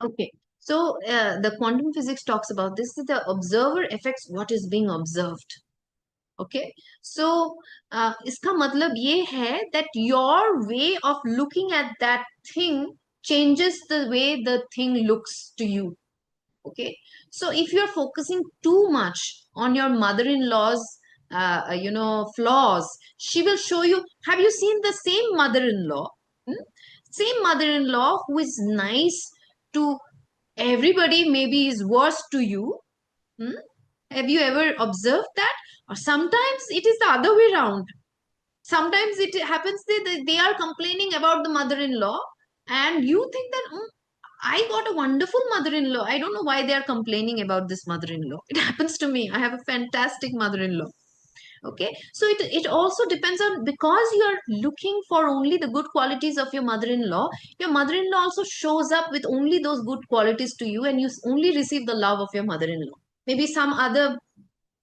Okay. So the quantum physics talks about this. The observer affects what is being observed. Okay. So इसका मतलब ये है that your way of looking at that thing changes the way the thing looks to you. Okay. So if you're focusing too much on your mother-in-law's flaws, she will show you. Have you seen the same mother-in-law? Hmm? Same mother-in-law who is nice to everybody, maybe is worse to you. Hmm? Have you ever observed that? Or sometimes it is the other way around. Sometimes it happens that they are complaining about the mother-in-law, and you think that, I got a wonderful mother-in-law. I don't know why they are complaining about this mother-in-law. It happens to me. I have a fantastic mother-in-law. Okay. So it also depends on, because you are looking for only the good qualities of your mother-in-law also shows up with only those good qualities to you, and you only receive the love of your mother-in-law. Maybe some other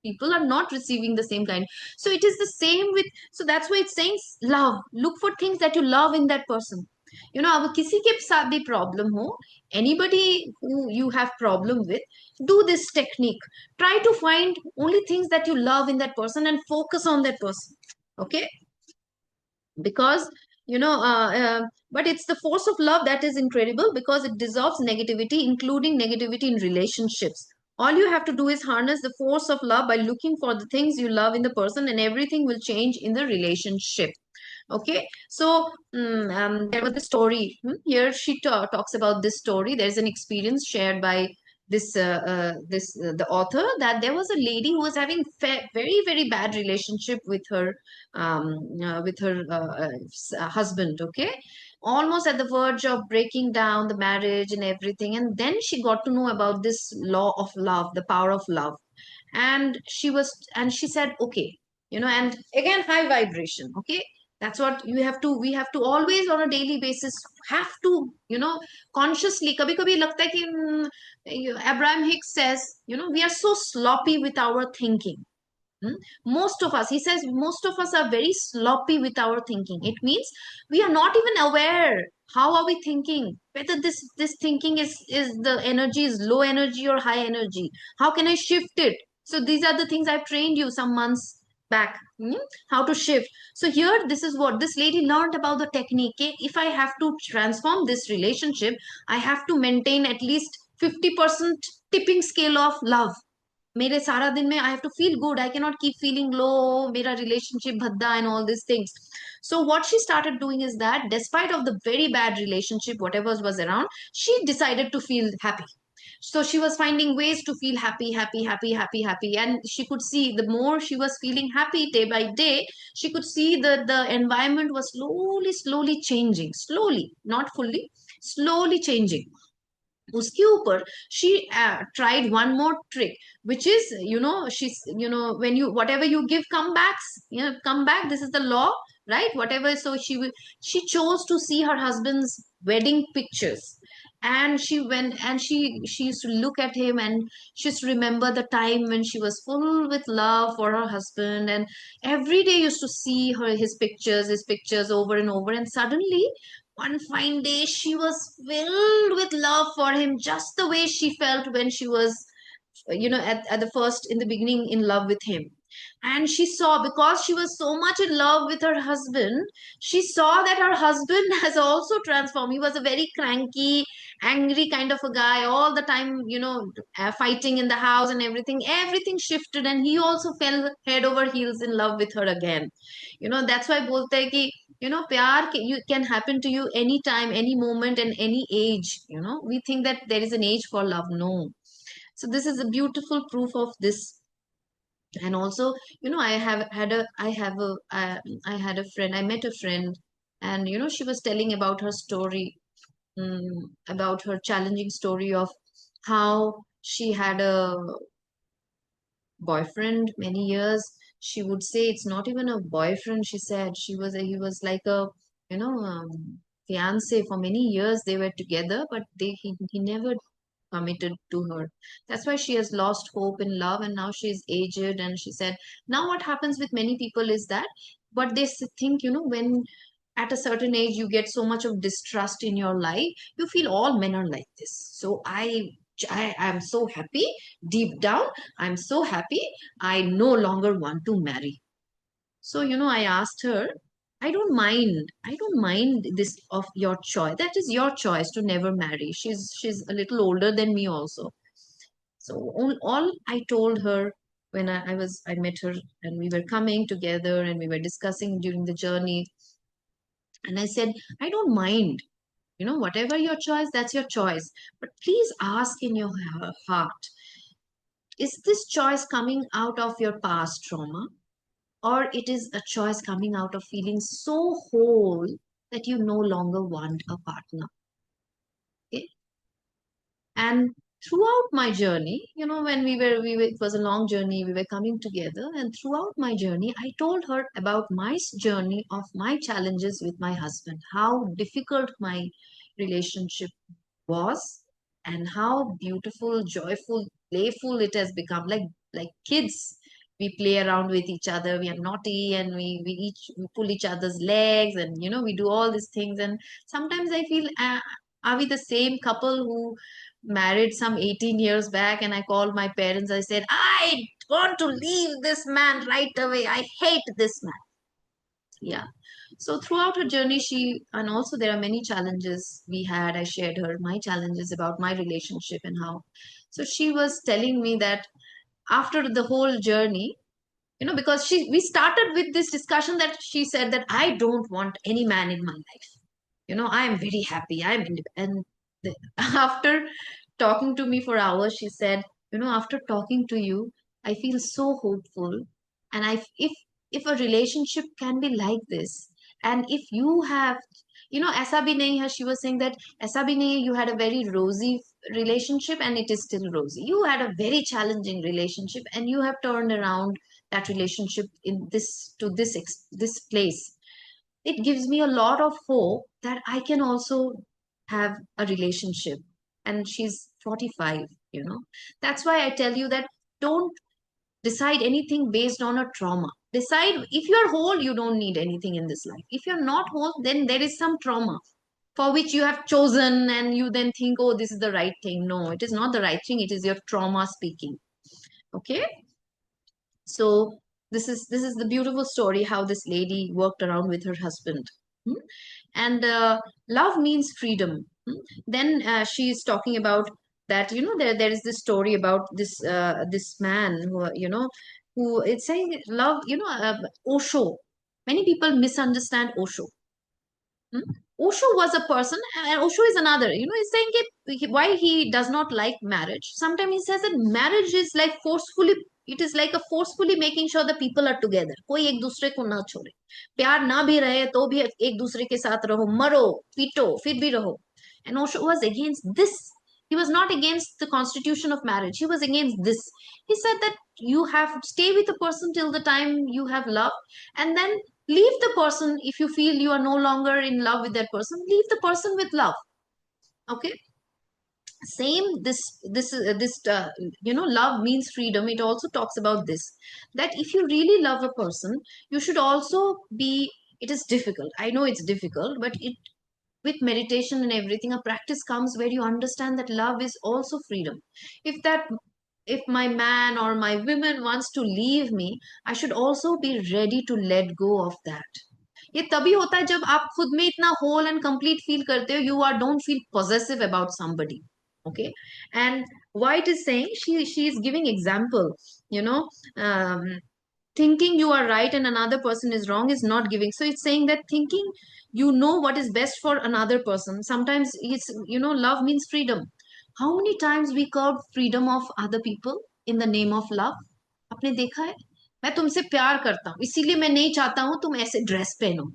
people are not receiving the same kind. So it is the same with, so that's why it's saying love. Look for things that you love in that person. अब किसी के साथ भी problem हो, anybody who you have problem with, do this technique. Try to find only things that you love in that person and focus on that person. Okay. Because you know but it's the force of love that is incredible, because it dissolves negativity, including negativity in relationships. All you have to do is harness the force of love by looking for the things you love in the person, and everything will change in the relationship. Okay. So there was the story. Here she talks about this story. There's an experience shared by this the author, that there was a lady who was having very very bad relationship with her husband. Okay. Almost at the verge of breaking down the marriage and everything, and then she got to know about this law of love, the power of love. And she said, okay, and again, high vibration. Okay. That's what we have to always on a daily basis have to, consciously. Kabhi kabhi lagta hai ki, Abraham Hicks says, we are so sloppy with our thinking. Hmm? Most of us, he says, most of us are very sloppy with our thinking. It means we are not even aware how are we thinking, whether this thinking is the energy is low energy or high energy. How can I shift it? So these are the things I've trained you some months back. How to shift. So here, this is what this lady learned about the technique. If I have to transform this relationship, I have to maintain at least 50% tipping scale of love. मेरे सारा दिन में I have to feel good. I cannot keep feeling low. मेरा relationship भद्दा and all these things. So what she started doing is that, despite of the very bad relationship, whatever was around, she decided to feel happy. So she was finding ways to feel happy, happy, happy, happy, happy, and she could see the more she was feeling happy day by day, she could see that the environment was slowly, slowly changing, slowly, not fully, slowly changing. उसके ऊपर she tried one more trick, which is, she's, when you whatever you give come backs, come back. This is the law, right? Whatever. So she chose to see her husband's wedding pictures, and she went and she used to look at him, and she used to remember the time when she was full with love for her husband, and every day used to see his pictures over and over, and suddenly one fine day, she was filled with love for him, just the way she felt when she was, at the first, in the beginning, in love with him. And she saw, because she was so much in love with her husband, she saw that her husband has also transformed. He was a very cranky, angry kind of a guy, all the time, fighting in the house and everything. Everything shifted, and he also fell head over heels in love with her again. That's why bolte hai ki, pyar you can happen to you anytime, any moment, and any age. We think that there is an age for love. No. So this is a beautiful proof of this. And also, I had a friend, I met a friend, and she was telling about her story, about her challenging story of how she had a boyfriend many years. She would say it's not even a boyfriend. She said he was like a, fiance. For many years they were together, but he never committed to her. That's why she has lost hope in love, and now she's aged. And she said, now what happens with many people is that, but they think, when at a certain age you get so much of distrust in your life, you feel all men are like this. So I am so happy deep down, I'm so happy, I no longer want to marry. So, I asked her, I don't mind this of your choice. That is your choice to never marry. She's a little older than me also. So all I told her when I met her and we were coming together and we were discussing during the journey, and I said, I don't mind, whatever your choice, that's your choice. But please ask in your heart, is this choice coming out of your past trauma? Or it is a choice coming out of feeling so whole that you no longer want a partner. Okay? And throughout my journey, when it was a long journey, we were coming together, and throughout my journey, I told her about my journey of my challenges with my husband, how difficult my relationship was, and how beautiful, joyful, playful it has become. Like kids, we play around with each other. We are naughty, and we pull each other's legs, and we do all these things. And sometimes I feel, are we the same couple who married some 18 years back? And I called my parents. I said, I want to leave this man right away. I hate this man. Yeah. So throughout her journey, and also there are many challenges we had. I shared her my challenges about my relationship and how. So she was telling me that after the whole journey, because we started with this discussion, that she said that I don't want any man in my life. I am very happy. I'm independent. And after talking to me for hours, she said, after talking to you, I feel so hopeful. And if a relationship can be like this, and if you have, aisa bhi nahi hai, she was saying that aisa bhi nahi hai, you had a very rosy relationship and it is still rosy. You had a very challenging relationship and you have turned around that relationship in this place. It gives me a lot of hope that I can also have a relationship. And she's 45. That's why I tell you that don't decide anything based on a trauma. Decide, if you're whole, you don't need anything in this life. If you're not whole, then there is some trauma for which you have chosen, and you then think, oh, this is the right thing. No, it is not the right thing. It is your trauma speaking. Okay. So this is the beautiful story how this lady worked around with her husband. Hmm? And love means freedom. Hmm? Then she is talking about that, there is this story about this man who, who it's saying love, Osho. Many people misunderstand Osho. Hmm? Osho was a person, and Osho is another. He's saying why he does not like marriage. Sometimes he says that marriage is like forcefully. It is like a forcefully making sure the people are together. कोई एक दूसरे को ना छोड़े. प्यार ना भी रहे तो भी एक दूसरे के साथ रहो, मरो, पीटो, फिर भी रहो. And Osho was against this. He was not against the constitution of marriage. He was against this. He said that you have stay with a person till the time you have love, and then leave the person. If you feel you are no longer in love with that person, leave the person with love. Okay. Same, love means freedom. It also talks about this, that if you really love a person, you should also be, it is difficult, I know it's difficult, but it with meditation and everything, a practice comes where you understand that love is also freedom. If my man or my woman wants to leave me, I should also be ready to let go of that. ये तभी होता है जब आप खुद में इतना whole and complete feel करते हो, you are don't feel possessive about somebody. Okay. And why it is saying, she is giving example, you know um, thinking you are right and another person is wrong is not giving. So it's saying that thinking you know what is best for another person, sometimes it's, love means freedom. How many times we curb freedom of other people in the name of love? आपने देखा है? मैं तुमसे प्यार करता हूँ इसीलिए मैं नहीं चाहता हूँ तुम ऐसे ड्रेस पहनो.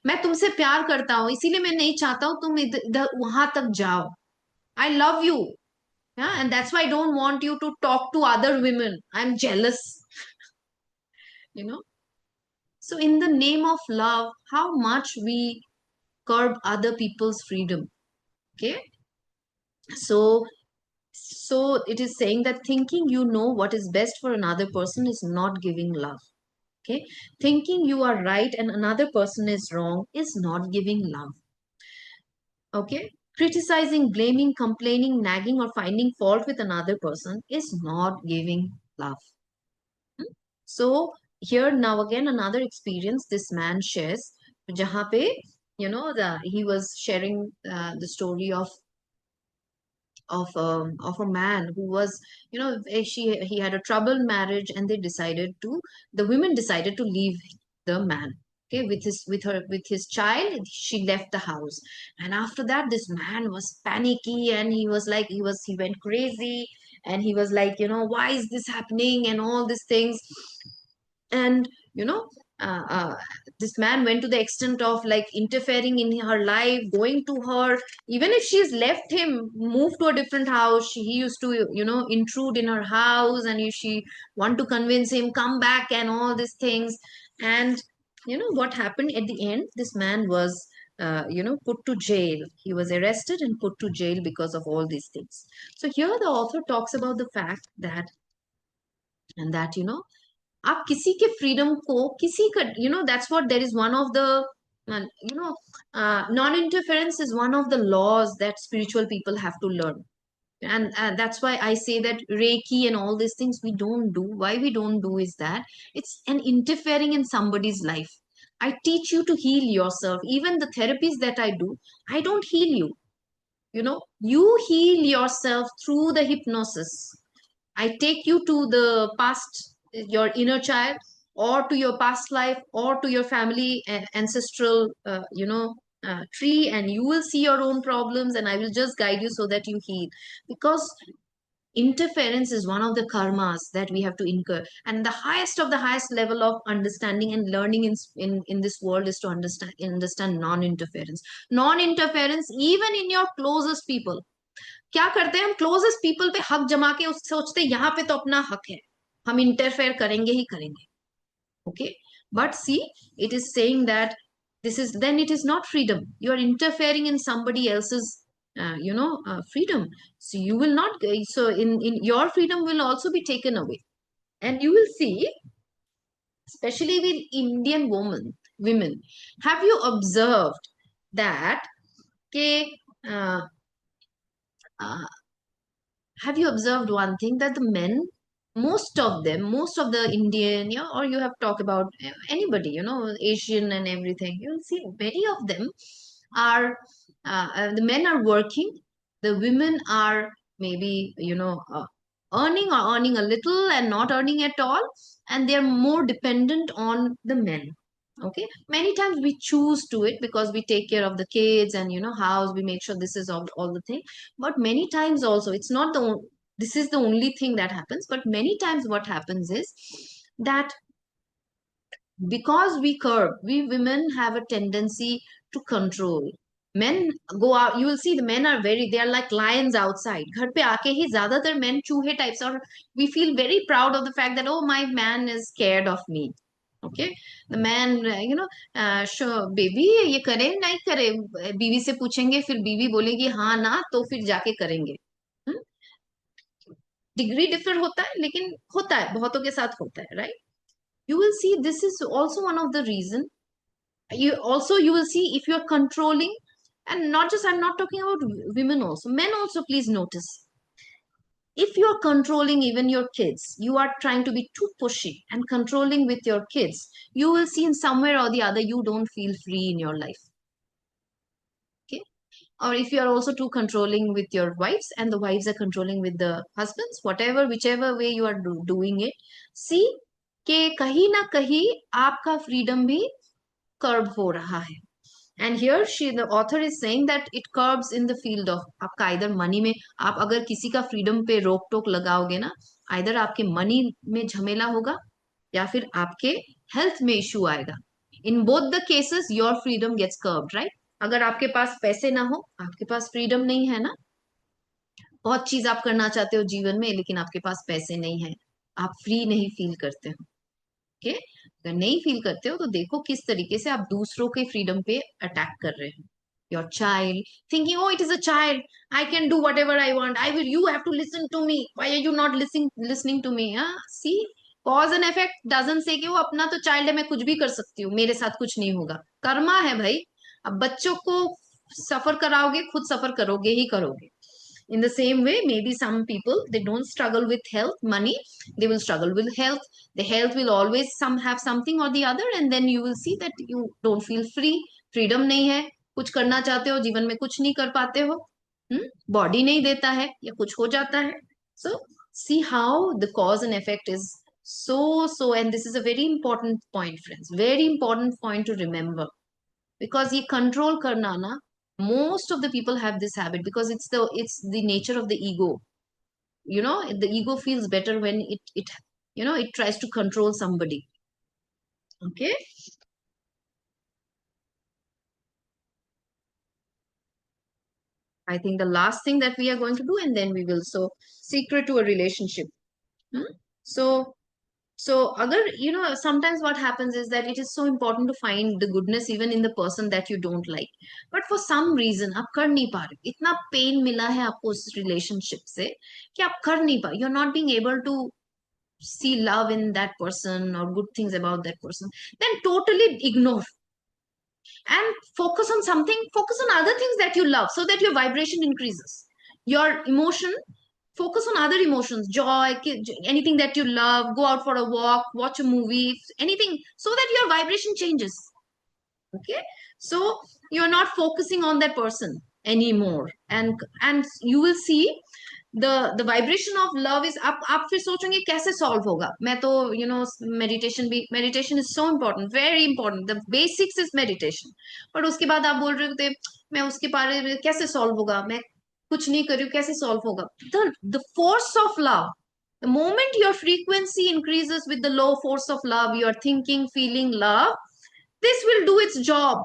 मैं तुमसे प्यार करता हूँ इसीलिए मैं नहीं चाहता हूँ तुम इधर इधर वहां तक जाओ. I love you. Yeah, and that's why I don't want you to talk to other women. I'm jealous. you know So, in the name of love, how much we curb other people's freedom. Okay. So, it is saying that thinking you know what is best for another person is not giving love. Okay, thinking you are right and another person is wrong is not giving love. Okay, criticizing, blaming, complaining, nagging, or finding fault with another person is not giving love. Hmm? So here now again another experience this man shares, jahan pe, he was sharing the story of a man who was, he had a troubled marriage, and the women decided to leave the man. Okay, with his child, she left the house, and after that, this man was panicky, and he went crazy, and he was like, why is this happening, and all these things, and you know uh, uh, this man went to the extent of like interfering in her life, going to her, even if she's left him, moved to a different house, he used to intrude in her house, and if she want to convince him come back and all these things. And what happened at the end, this man was put to jail. He was arrested and put to jail because of all these things. So here the author talks about the fact that, and that आप किसी के freedom को किसी का that's what there is one of the non interference is one of the laws that spiritual people have to learn. And that's why I say that reiki and all these things we don't do. Why we don't do is that it's an interfering in somebody's life. I teach you to heal yourself. Even the therapies that I do, I don't heal you. You heal yourself through the hypnosis. I take you to the past, your inner child, or to your past life, or to your family ancestral, tree, and you will see your own problems, and I will just guide you so that you heal. Because interference is one of the karmas that we have to incur, and the highest of the highest level of understanding and learning in this world is to understand non-interference. Non-interference, even in your closest people. क्या करते हैं हम closest people पे हक जमा के उस सोचते हैं यहाँ पे तो अपना हक है, हम इंटरफेयर करेंगे ही करेंगे. Okay, but see, it is saying that this is, then it is not freedom. You are interfering in somebody else's freedom. So you will not, so in your freedom will also be taken away. And you will see, especially with Indian women, have you observed that, okay, uh, uh, have you observed one thing, that the men, most of the Indian, or you have talked about anybody, Asian and everything, you'll see many of them are, the men are working, the women are maybe, earning a little and not earning at all, and they're more dependent on the men. Okay, many times we choose to it because we take care of the kids and house, we make sure this is all the thing. But many times also, it's not this is the only thing that happens, but many times what happens is that because we women have a tendency to control. Men go out, you will see the men are very, they are like lions outside. घर पे आके ही ज्यादातर men चूहे types, or we feel very proud of the fact that, oh, my man is scared of me. Okay, the man, sure baby ये करे नहीं करे, बीवी से पूछेंगे, फिर बीवी बोलेगी हाँ ना, तो फिर जाके करेंगे. डिग्री डिफर होता है, लेकिन होता है, बहुतों के साथ होता है, right? You will see this is also one of the reason. You will see, if you're controlling, and not just, I'm not talking about women, also men also, please notice, if you're controlling even your kids, you are trying to be too pushy and controlling with your kids, you will see in somewhere or the other you don't feel free in your life. Okay, or if you are also too controlling with your wives, and the wives are controlling with the husbands, whatever, whichever way you are doing it, see कि कहीं ना कहीं आपका freedom भी curb हो रहा है. And here the author is saying that it curbs in the field of, आपका either money में, आप अगर किसी का freedom पे रोक टोक लगाओगे ना, either आपके money में झमेला होगा, या फिर आपके health में issue आएगा. In both the cases your freedom gets curbed, right? अगर आपके पास पैसे ना हो, आपके पास freedom नहीं है ना. बहुत चीज आप करना चाहते हो जीवन में, लेकिन आपके पास पैसे नहीं है, आप फ्री नहीं फील करते हो. ओके, अगर नहीं फील करते हो तो देखो किस तरीके से आप दूसरों के फ्रीडम पे अटैक कर रहे हो. Your child thinking, oh, it is a child, I can do whatever I want, I will, you have to listen to me, why are you not listening to me? See, cause and effect doesn't say कि वो अपना तो child है, मैं कुछ भी कर सकती हूँ, मेरे साथ कुछ नहीं होगा। कर्मा है भाई। अब बच्चों को सफर कराओगे, खुद सफर करोगे ही करोगे। In the same way, maybe some people, they don't struggle with health, money, they will struggle with health. The health will always some have something or the other, and then you will see that you don't feel free. Freedom नहीं है, कुछ करना चाहते हो, जीवन में कुछ नहीं कर पाते हो, बॉडी नहीं देता है या कुछ हो जाता है। So see how the cause and effect is so, and this is a very important point, friends, very important point to remember, because ये control करना ना, most of the people have this habit because it's the nature of the ego. The ego feels better when it tries to control somebody. Okay. I think the last thing that we are going to do, and then we will, so secret to a relationship. Hmm? so So, agar, sometimes what happens is that it is so important to find the goodness even in the person that you don't like. But for some reason, आप कर नहीं पा रहे, इतना pain मिला है आपको उस relationship से कि आप कर नहीं पा, you're not being able to see love in that person or good things about that person. Then totally ignore and focus on something, focus on other things that you love so that your vibration increases. Your emotion, focus on other emotions, joy, anything that you love, go out for a walk, watch a movie, anything, so that your vibration changes. Okay. So you're not focusing on that person anymore, and you will see the vibration of love is, आप फिर सोचोगे कैसे solve होगा। मैं तो meditation भी, meditation is so important, very important, the basics is meditation. पर उसके बाद आप बोल रहे थे मैं उसके बारे में कैसे सॉल्व होगा, मैं कुछ नहीं कर रही हूँ, कैसे सॉल्व होगा। The force of love, the moment your frequency increases with the low force of love, you are thinking, feeling love, this will do its job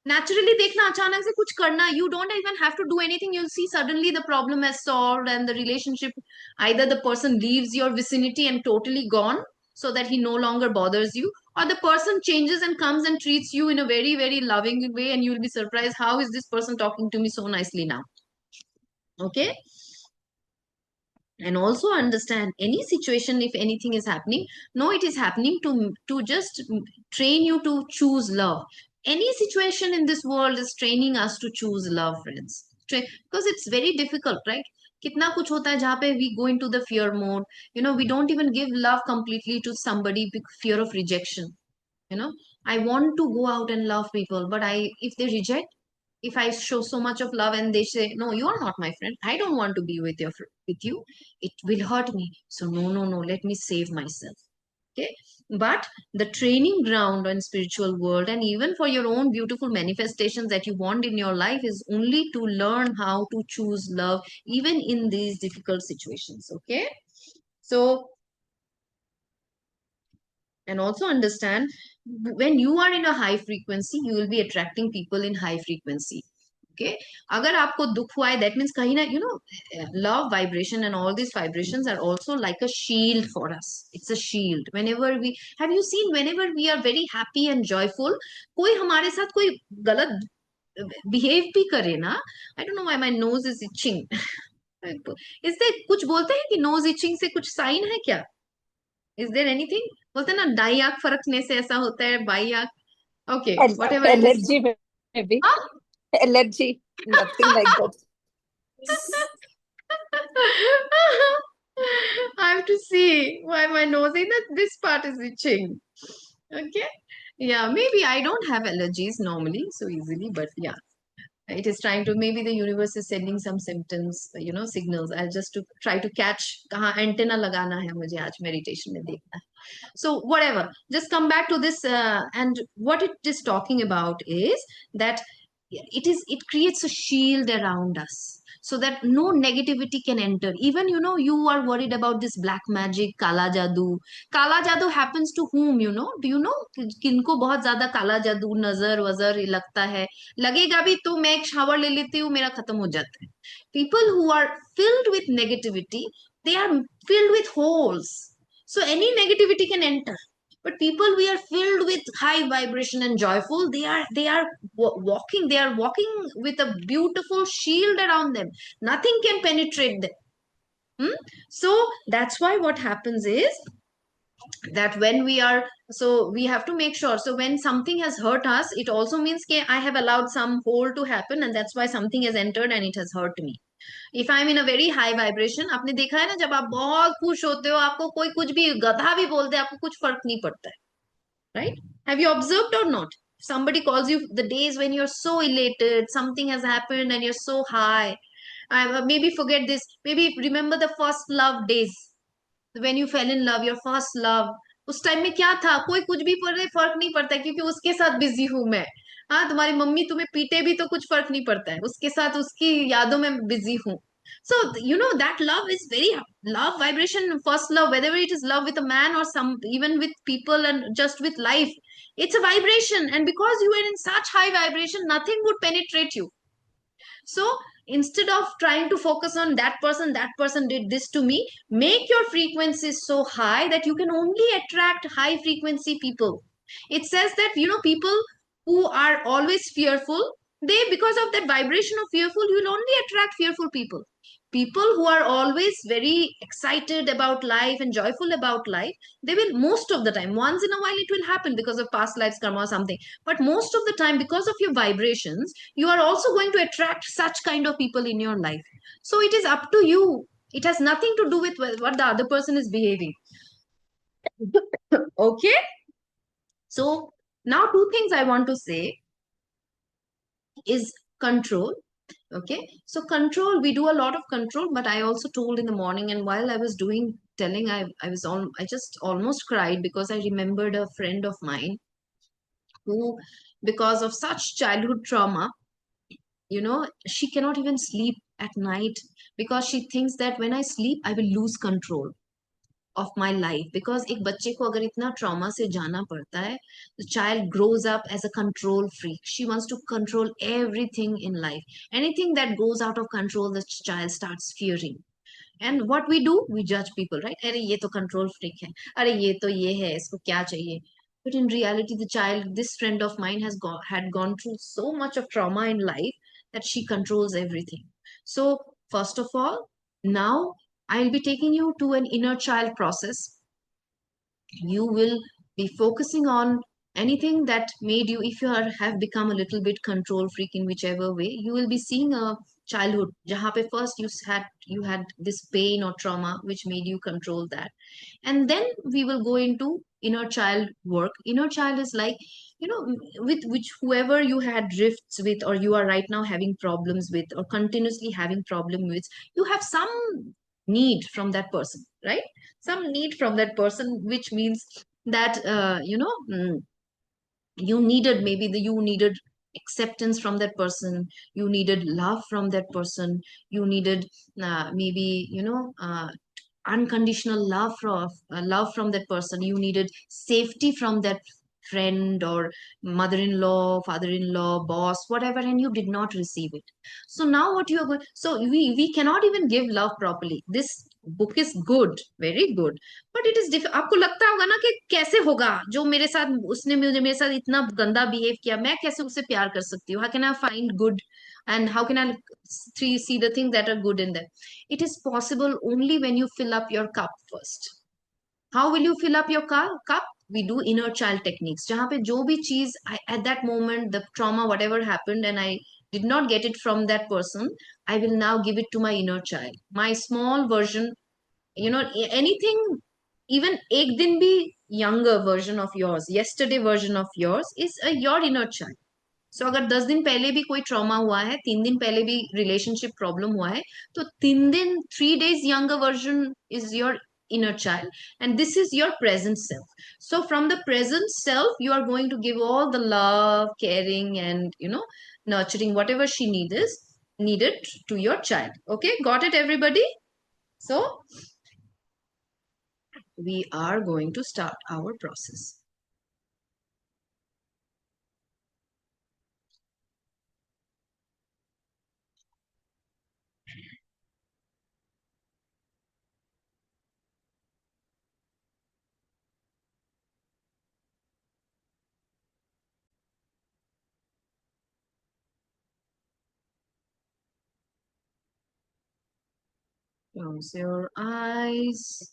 naturally। देखना, अचानक से कुछ करना, you don't even have to do anything, you'll see suddenly the problem is solved and the relationship, either the person leaves your vicinity and totally gone so that he no longer bothers you, or the person changes and comes and treats you in a very very loving way, and you will be surprised, how is this person talking to me so nicely now? Okay. And also understand, any situation, if anything is happening, no, it is happening to just train you to choose love. Any situation in this world is training us to choose love, friends. Because it's very difficult, right? कितना कुछ होता है जहाँ पे we go into the fear mode. We don't even give love completely to somebody because fear of rejection. I want to go out and love people, but if they reject, if I show so much of love and they say, no, you are not my friend, I don't want to be with you, it will hurt me. So no, no, no, let me save myself. Okay. But the training ground in spiritual world, and even for your own beautiful manifestations that you want in your life, is only to learn how to choose love even in these difficult situations. Okay. So, and also understand, when you are in a high frequency, you will be attracting people in high frequency. Okay. अगर आपको दुख हुआ है, that means कहीं ना, love vibration and all these vibrations are also like a shield for us. It's a shield. Whenever we, have you seen, whenever we are very happy and joyful, कोई हमारे साथ कोई गलत बिहेव भी करे ना, I don't know why my nose is itching. इससे कुछ बोलते हैं कि नोज इचिंग से कुछ साइन है क्या? Is there anything? बोलते हैं ना, दाई आंख फरकने से ऐसा होता है, बाई आंख। Okay, what ever it is. Allergy, maybe. Allergy, nothing like that. I have to see why my nose in that this part is itching. Okay. Yeah, maybe I don't have allergies normally so easily, but yeah, it is trying to, maybe the universe is sending some symptoms, signals, I'll just to try to catch कहाँ antenna लगाना है मुझे आज meditation में देखना है। So whatever, just come back to this, and what it is talking about is that it creates a shield around us so that no negativity can enter. Even you are worried about this black magic, kala jadoo happens to whom? Do you know किनको बहुत ज्यादा काला जादू नजर वजर लगता है? लगेगा भी तो मैं एक शावर ले लेती हूँ, मेरा खत्म हो जाता है। People who are filled with negativity, they are filled with holes, so any negativity can enter. But people we are filled with high vibration and joyful, they are walking, they are walking with a beautiful shield around them. Nothing can penetrate them. So that's why what happens is, that when we are, so we have to make sure, so when something has hurt us, it also means that I have allowed some hole to happen, and that's why something has entered and it has hurt me. If I'm in a very high vibration, आपने देखा है ना, जब आप बहुत खुश होते हो, आपको कोई कुछ भी गधा भी बोल दे, आपको कुछ फर्क नहीं पड़ता है, right? Have you observed or not? Somebody calls you, the days when you're so elated, something has happened and you're so high. Maybe forget this, maybe remember the first love days, when you fell in love, your first love. उस time में क्या था, कोई कुछ भी पढ़े फर्क नहीं पड़ता है, क्योंकि उसके साथ बिजी हूं मैं। हाँ, तुम्हारी मम्मी तुम्हें पीटे भी तो कुछ फर्क नहीं पड़ता है, उसके साथ उसकी यादों में बिजी हूँ। So you know that love is very, love vibration, first love, whether it is love with a man or some, even with people and just with life, it's a vibration, and because you are in such high vibration, nothing would penetrate you. So instead of trying to focus on that person did this to me, make your frequency so high that you can only attract high frequency people. It says that, you know, people who are always fearful, they, because of that vibration of fearful, you will only attract fearful people. People who are always very excited about life and joyful about life, they will, most of the time, once in a while it will happen because of past lives karma or something, but most of the time, because of your vibrations, you are also going to attract such kind of people in your life. So it is up to you. It has nothing to do with what the other person is behaving. Okay. So now two things I want to say is control. Okay. So control, we do a lot of control, but I also told in the morning, and while I was doing telling, I just almost cried because I remembered a friend of mine who, because of such childhood trauma, you know, she cannot even sleep at night because she thinks that when I sleep I will lose control of my life. Because एक बच्चे को अगर इतना trauma से जाना पड़ता है, the child grows up as a control freak. She wants to control everything in life. Anything that goes out of control, the child starts fearing. And what we do, we judge people, right? अरे ये तो control freak है, अरे ये तो ये है, इसको क्या चाहिए? But in reality, the child, this friend of mine, had gone through so much of trauma in life that she controls everything. So first of all, now I'll be taking you to an inner child process. You will be focusing on anything that made you, if have become a little bit control freak in whichever way, you will be seeing a childhood jahan pe first you had this pain or trauma which made you control that. And then we will go into inner child work. Inner child is like, you know, with which whoever you had drifts with, or you are right now having problems with, or continuously having problem with, you have some need from that person, right? Some need from that person, which means that you needed acceptance from that person, you needed love from that person, you needed maybe unconditional love from that person, you needed safety from that friend or mother-in-law, father-in-law, boss, whatever, and you did not receive it. So now what you are going, so we cannot even give love properly. This book is good, very good, but it is आपको लगता होगा ना कि कैसे होगा, जो मेरे साथ उसने मुझे मेरे साथ इतना गंदा बिहेव किया, मैं कैसे उससे प्यार कर सकती हूँ? How can I find good, and how can I see the things that are good in them? It is possible only when you fill up your cup first. How will you fill up your cup? We do inner child techniques, जहाँ पे जो भी चीज at that moment, the trauma, whatever happened, and I did not get it from that person, I will now give it to my inner child, my small version. Anything, even एक दिन भी younger version of yours, yesterday version of yours is your inner child. So अगर 10 दिन पहले भी कोई trauma हुआ है, 3 दिन पहले भी रिलेशनशिप प्रॉब्लम हुआ है, तो 3 दिन, 3 days younger version is your inner child, and this is your present self. So from the present self, you are going to give all the love, caring, and nurturing, whatever she needed to your child. Okay, got it, everybody? So we are going to start our process. Close your eyes.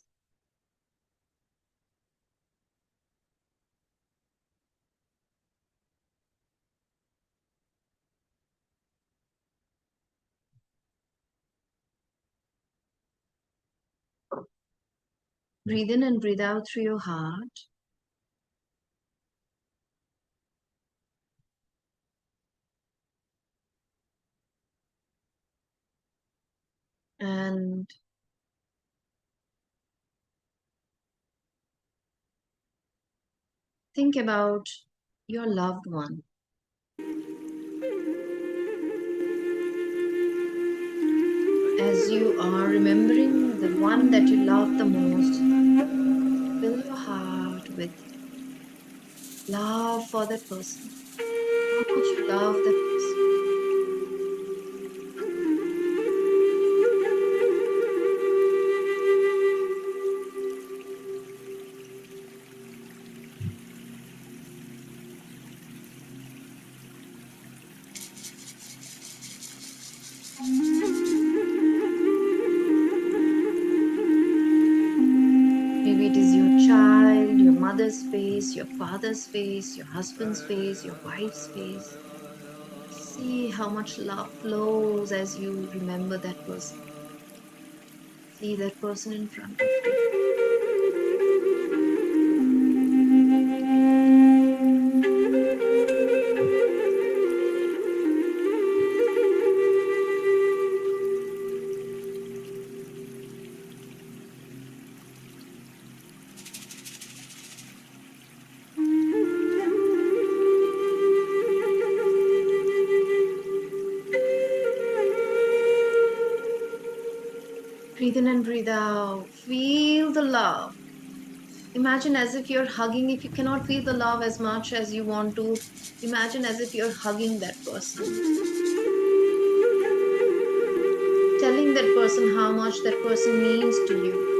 Breathe in and breathe out through your heart. And think about your loved one. As you are remembering the one that you love the most, fill your heart with love for that person. How much you love that person. Maybe it is your child, your mother's face, your father's face, your husband's face, your wife's face. See how much love flows as you remember that person. See that person in front of you. Breathe in and breathe out. Feel the love. Imagine as if you're hugging. If you cannot feel the love as much as you want to, imagine as if you're hugging that person, telling that person how much that person means to you.